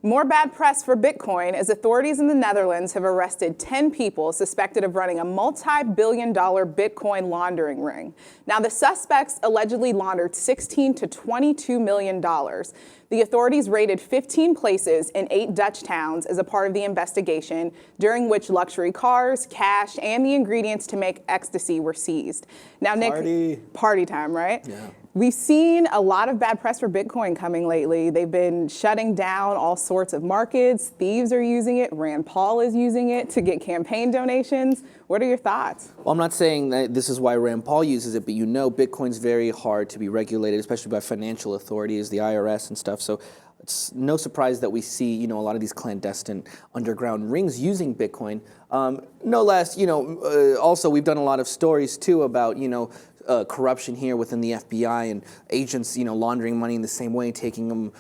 More bad press for Bitcoin as authorities in the Netherlands have arrested 10 people suspected of running a multi-billion-dollar Bitcoin laundering ring. Now, the suspects allegedly laundered $16 to $22 million. The authorities raided 15 places in 8 Dutch towns as a part of the investigation, during which luxury cars, cash, and the ingredients to make ecstasy were seized. Now, Nick, party time, right? Yeah. We've seen a lot of bad press for Bitcoin coming lately. They've been shutting down all sorts of markets. Thieves are using it. Rand Paul is using it to get campaign donations. What are your thoughts? Well, I'm not saying that this is why Rand Paul uses it, but you know Bitcoin's very hard to be regulated, especially by financial authorities, the IRS and stuff. So it's no surprise that we see, a lot of these clandestine underground rings using Bitcoin. No less, also we've done a lot of stories too about, corruption here within the FBI and agents, laundering money in the same way, taking them,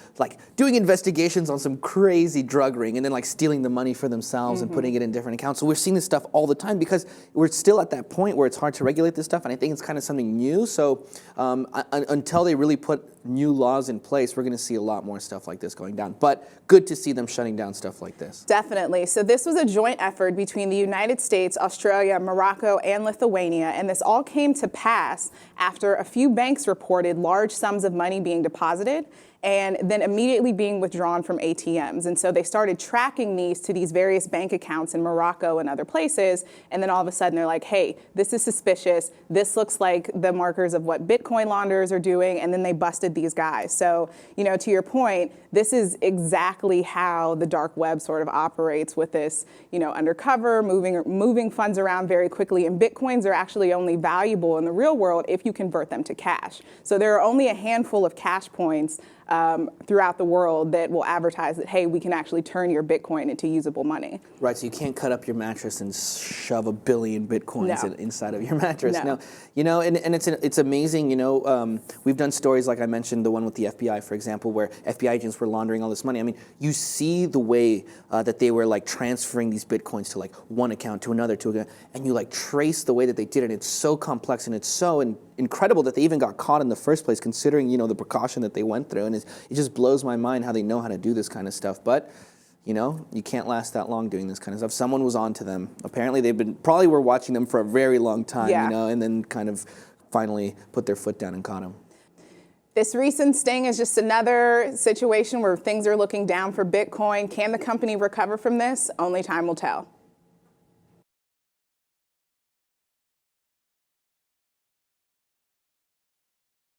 doing investigations on some crazy drug ring and then stealing the money for themselves and putting it in different accounts. So we're seeing this stuff all the time because we're still at that point where it's hard to regulate this stuff, and I think it's kind of something new. So until they really put new laws in place, we're going to see a lot more stuff like this going down. But good to see them shutting down stuff like this. Definitely. So this was a joint effort between the United States, Australia, Morocco, and Lithuania, and this all came to pass after a few banks reported large sums of money being deposited and then immediately being withdrawn from ATMs. And so they started tracking these to these various bank accounts in Morocco and other places. And then all of a sudden they're like, hey, this is suspicious. This looks like the markers of what Bitcoin launderers are doing. And then they busted these guys. So, to your point, this is exactly how the dark web sort of operates with this, undercover, moving funds around very quickly. And Bitcoins are actually only valuable in the real world if you convert them to cash. So there are only a handful of cash points throughout the world that will advertise that, hey, we can actually turn your Bitcoin into usable money. Right, so you can't cut up your mattress and shove 1 billion Bitcoins inside of your mattress. No. And it's amazing, we've done stories like I mentioned, the one with the FBI, for example, where FBI agents were laundering all this money. I mean, you see the way that they were transferring these Bitcoins to one account to another, and you trace the way that they did it. It's so complex and it's so incredible that they even got caught in the first place, considering, the precaution that they went through. And it just blows my mind how they know how to do this kind of stuff. But, you can't last that long doing this kind of stuff. Someone was on to them. Apparently probably were watching them for a very long time, and then kind of finally put their foot down and caught them. This recent sting is just another situation where things are looking down for Bitcoin. Can the company recover from this? Only time will tell.